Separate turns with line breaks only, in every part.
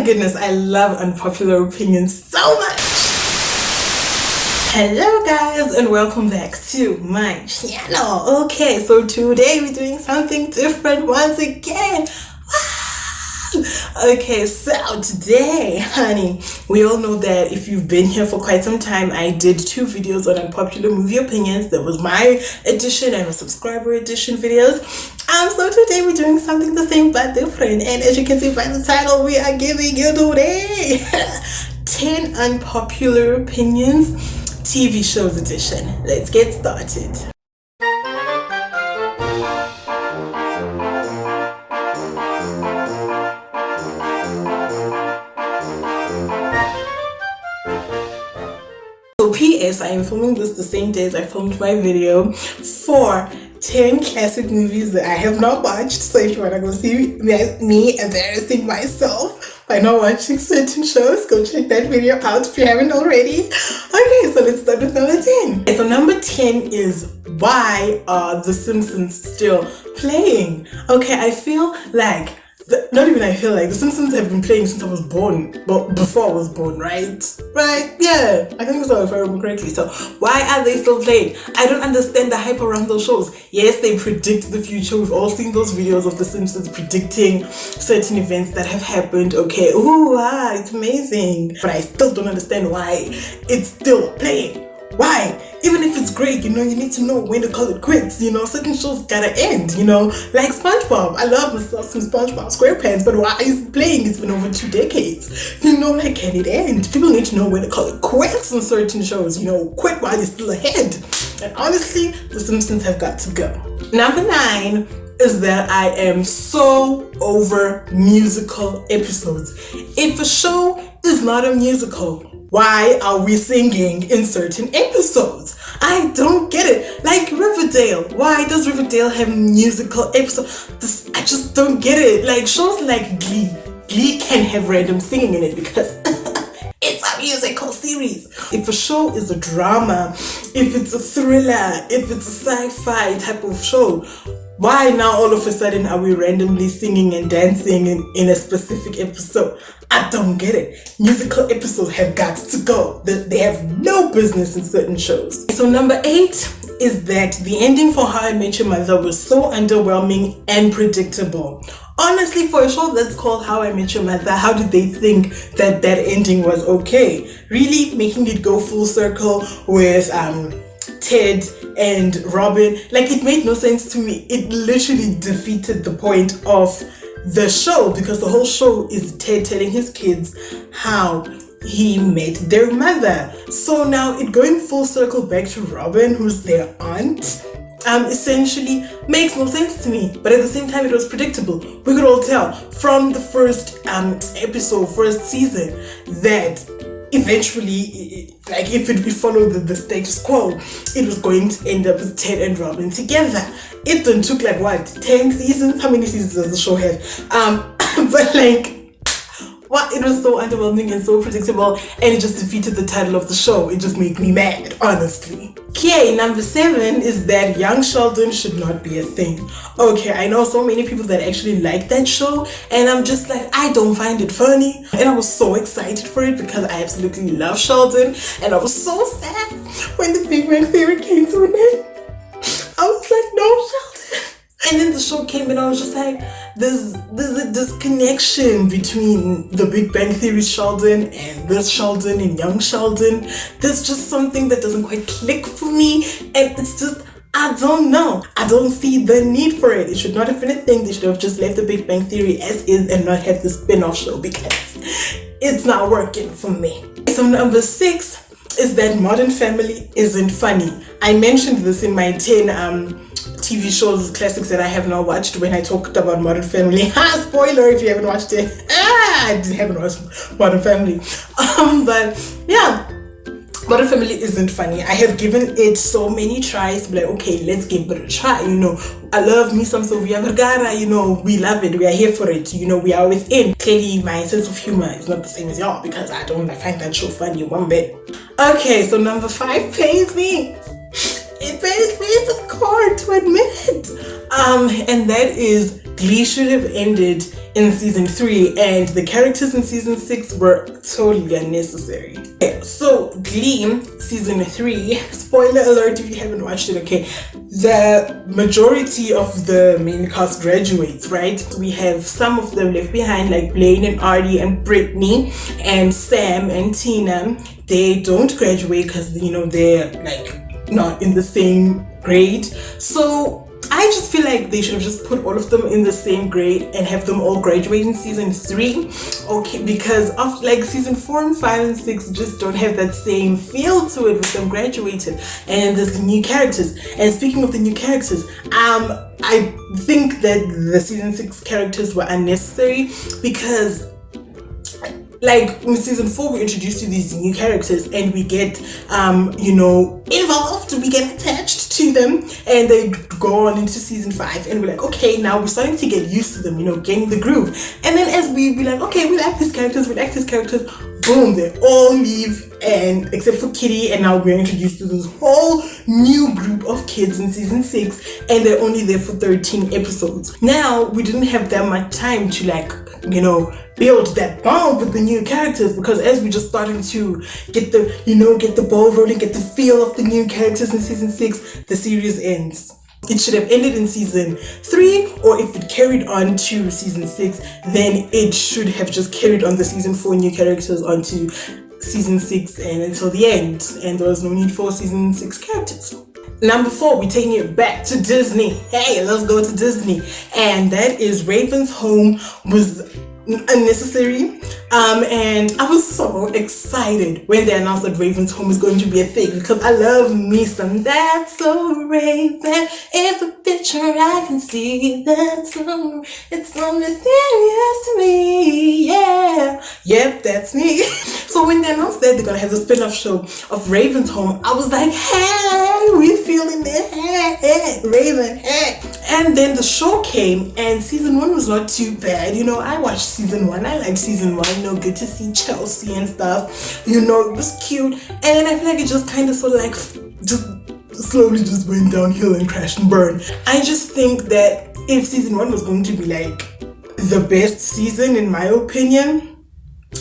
goodness, I love Unpopular Opinions so much. Hello guys and welcome back to my channel. Okay, so today we're doing something different once again. Okay, so today, honey, we all know that if you've been here for quite some time, I did 2 videos on unpopular movie opinions. That was my edition and a subscriber edition videos. So today we're doing something the same but different, and as you can see by the title, we are giving you today 10 unpopular opinions TV shows edition. Let's get started. So PS, I am filming this the same day as I filmed my video for 10 classic movies that I have not watched. So if you want to go see me embarrassing myself by not watching certain shows, go check that video out if you haven't already. Okay, so let's start with number 10. Okay, so number 10 is why are The Simpsons still playing? Okay, I feel like The Simpsons have been playing since I was born, but before I was born, right? Right? Yeah, I think so if I remember correctly. So why are they still playing? I don't understand the hype around those shows. Yes, they predict the future. We've all seen those videos of The Simpsons predicting certain events that have happened. Okay, ooh, it's amazing. But I still don't understand why it's still playing. Why? Even if it's great, you need to know when to call it quits. Certain shows gotta end, like SpongeBob. I love myself some SpongeBob SquarePants, but why is it playing? It's been over 2 decades. Like, can it end? People need to know when to call it quits on certain shows, quit while you're still ahead. And honestly, The Simpsons have got to go. Number 9 is that I am so over musical episodes. If a show is not a musical, why are we singing in certain episodes? I don't get it. Like Riverdale. Why does Riverdale have musical episodes? I just don't get it. Like shows like Glee. Glee can have random singing in it because it's a musical series. If a show is a drama, if it's a thriller, if it's a sci-fi type of show, why now all of a sudden are we randomly singing and dancing in a specific episode? I don't get it. Musical episodes have got to go. They have no business in certain shows. So number 8 is that the ending for How I Met Your Mother was so underwhelming and predictable. Honestly, for a show that's called How I Met Your Mother, how did they think that ending was okay? Really making it go full circle with Ted and Robin, like it made no sense to me. It literally defeated the point of the show because the whole show is Ted telling his kids how he met their mother. So now it going full circle back to Robin, who's their aunt, essentially makes no sense to me. But at the same time, it was predictable. We could all tell from the first first season that eventually, like if it followed the status quo, it was going to end up with Ted and Robin together. It then took 10 seasons? How many seasons does the show have? But it was so underwhelming and so predictable, and it just defeated the title of the show. It just made me mad, honestly. Okay, number 7 is that young Sheldon should not be a thing. Okay, I know so many people that actually like that show, and I'm just I don't find it funny. And I was so excited for it because I absolutely love Sheldon, and I was so sad when the Big Bang Theory came to an end. I was like, no, Sheldon. And then the show came and I was just like, there's a disconnection between the Big Bang Theory Sheldon and this Sheldon and young Sheldon. There's just something that doesn't quite click for me, and it's just, I don't know. I don't see the need for it. It should not have been a thing. They should have just left the Big Bang Theory as is and not have the spin-off show because it's not working for me. So number 6 is that Modern Family isn't funny. I mentioned this in my 10 TV shows, classics that I have not watched when I talked about Modern Family. Spoiler if you haven't watched it. I haven't watched Modern Family. But yeah, Modern Family isn't funny. I have given it so many tries. Like, okay, let's give it a try. I love me some Sofia Vergara. We love it. We are here for it. We are within. Clearly, my sense of humor is not the same as y'all because I find that show funny one bit. Okay, so number 5 pains me. It pains me to the core to admit it. And that is Glee should have ended in season 3, and the characters in season 6 were totally unnecessary. Okay, so Glee season 3, spoiler alert if you haven't watched it, okay, the majority of the main cast graduates, right? We have some of them left behind, like Blaine and Artie and Brittany and Sam and Tina. They don't graduate because, you know, they're like not in the same grade. So I just feel like they should have just put all of them in the same grade and have them all graduate in season 3, okay, because of like season 4 and 5 and 6 just don't have that same feel to it with them graduated, and there's new characters. And speaking of the new characters, I think that the season 6 characters were unnecessary because, like, in season 4 we introduced to these new characters and we get you know, involved, we get attached to them, and they go on into season 5 and we're like, okay, now we're starting to get used to them, you know, getting the groove. And then as we be like, okay, we like these characters, boom, they all leave, and except for Kitty, and now we're introduced to this whole new group of kids in season 6, and they're only there for 13 episodes. Now we didn't have that much time to, like, you know, build that bond with the new characters, because as we just starting to get the, you know, get the ball rolling, get the feel of the new characters in season 6, the series ends. It should have ended in season 3, or if it carried on to season 6, then it should have just carried on the season 4 new characters onto season 6 and until the end, and there was no need for season 6 characters. Number 4, we're taking it back to Disney. Hey, let's go to Disney. And that is Raven's Home was unnecessary. And I was so excited when they announced that Raven's Home is going to be a thing, because I love me some That's So Raven. It's a picture I can see. That's so, it's so mysterious to me. Yeah. Yep, that's me. So when they announced that they're gonna have the spin-off show of Raven's Home, I was like, hey, we feeling it. Hey, Raven, hey. And then the show came, and season 1 was not too bad. You know, I watched season 1. I liked season 1. You know, good to see Chelsea and stuff. You know, it was cute. And then I feel like it just kind of sort of like just slowly just went downhill and crashed and burned. I just think that if season 1 was going to be like the best season, in my opinion,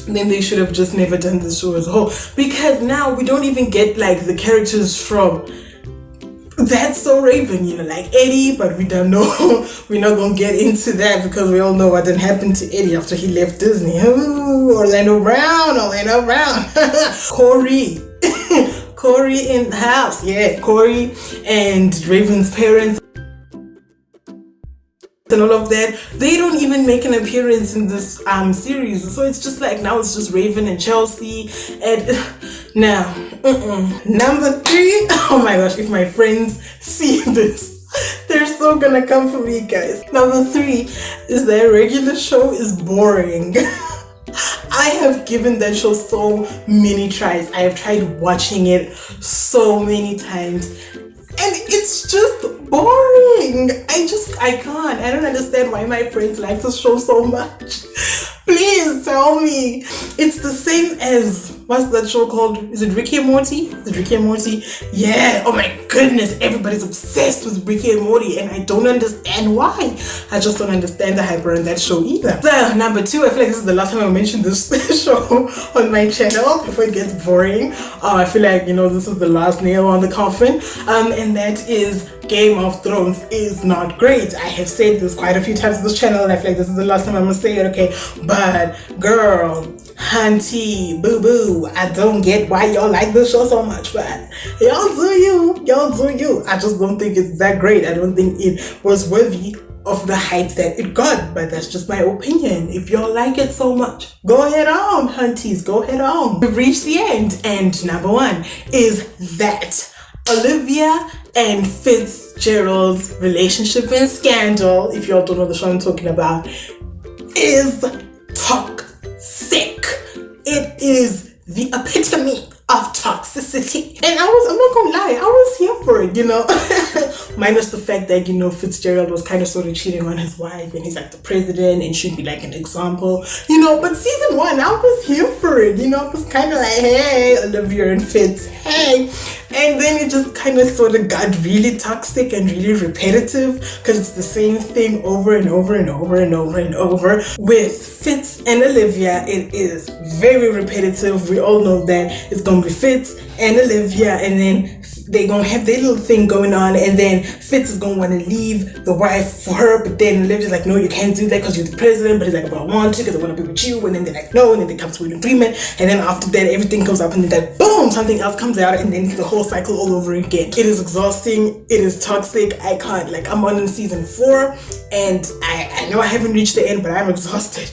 then they should have just never done the show as a whole. Because now we don't even get like the characters from That's So Raven, you know, like Eddie, but we don't know. We're not gonna get into that because we all know what did happen to Eddie after he left Disney. Ooh, Orlando Brown. Corey in the house. Yeah, Corey and Raven's parents and all of that, they don't even make an appearance in this series. So it's just like, now it's just Raven and Chelsea, and now number 3, oh my gosh, if my friends see this, they're so gonna come for me, guys. Number 3 is that regular show is boring. I have given that show so many tries. I have tried watching it so many times, and it's just boring. I can't. I don't understand why my friends like this show so much. Please tell me. It's the same as, what's that show called? Is it Ricky and Morty? Is it Ricky and Morty? Yeah. Oh my goodness. Everybody's obsessed with Ricky and Morty, and I don't understand why. I just don't understand the hype around that show either. So, number 2, I feel like this is the last time I mentioned this show on my channel before it gets boring. I feel like, you know, this is the last nail on the coffin. And that is Game of Thrones is not great. I have said this quite a few times on this channel, and I feel like this is the last time I'm gonna say it, okay? But girl, hunty, boo boo, I don't get why y'all like this show so much, but y'all do you. I just don't think it's that great. I don't think it was worthy of the hype that it got, but that's just my opinion. If y'all like it so much, go ahead on, hunties, go ahead on. We've reached the end, and number 1 is that Olivia and Fitzgerald's relationship and scandal, if y'all don't know the show I'm talking about, is toxic. It is the epitome of toxicity. And I'm not gonna lie, I was here for it, you know. Minus the fact that, you know, Fitzgerald was kind of sort of cheating on his wife, and he's like the president and should be like an example, you know. But season 1, I was here for it, you know. It was kind of like, hey, Olivia and Fitz, hey. And then it just kind of sort of got really toxic and really repetitive because it's the same thing over and over and over and over and over. With Fitz and Olivia, it is very repetitive. We all know that it's gonna be Fitz and Olivia, and then they're gonna have their little thing going on, and then Fitz is gonna want to leave the wife for her, but then Olivia's like, no, you can't do that because you're the president. But he's like, but I want to because I want to be with you. And then they're like, no, and then they come to an agreement, and then after that everything goes up, and then like boom, something else comes out, and then the whole cycle all over again. It is exhausting. It is toxic. I can't, like, I'm on season 4, and I know I haven't reached the end, but I'm exhausted.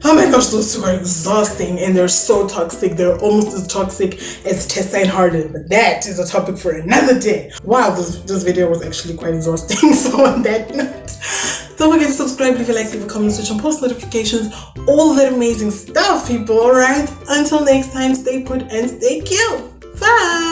Oh my gosh, those two are exhausting, and they're so toxic. They're almost as toxic as Tessa and Harden, but that is a topic for another day. Wow, this video was actually quite exhausting. So on that note, don't forget to subscribe, leave a like, leave a comment, switch on post notifications, all that amazing stuff, people. Alright, until next time, stay put and stay cute. Bye.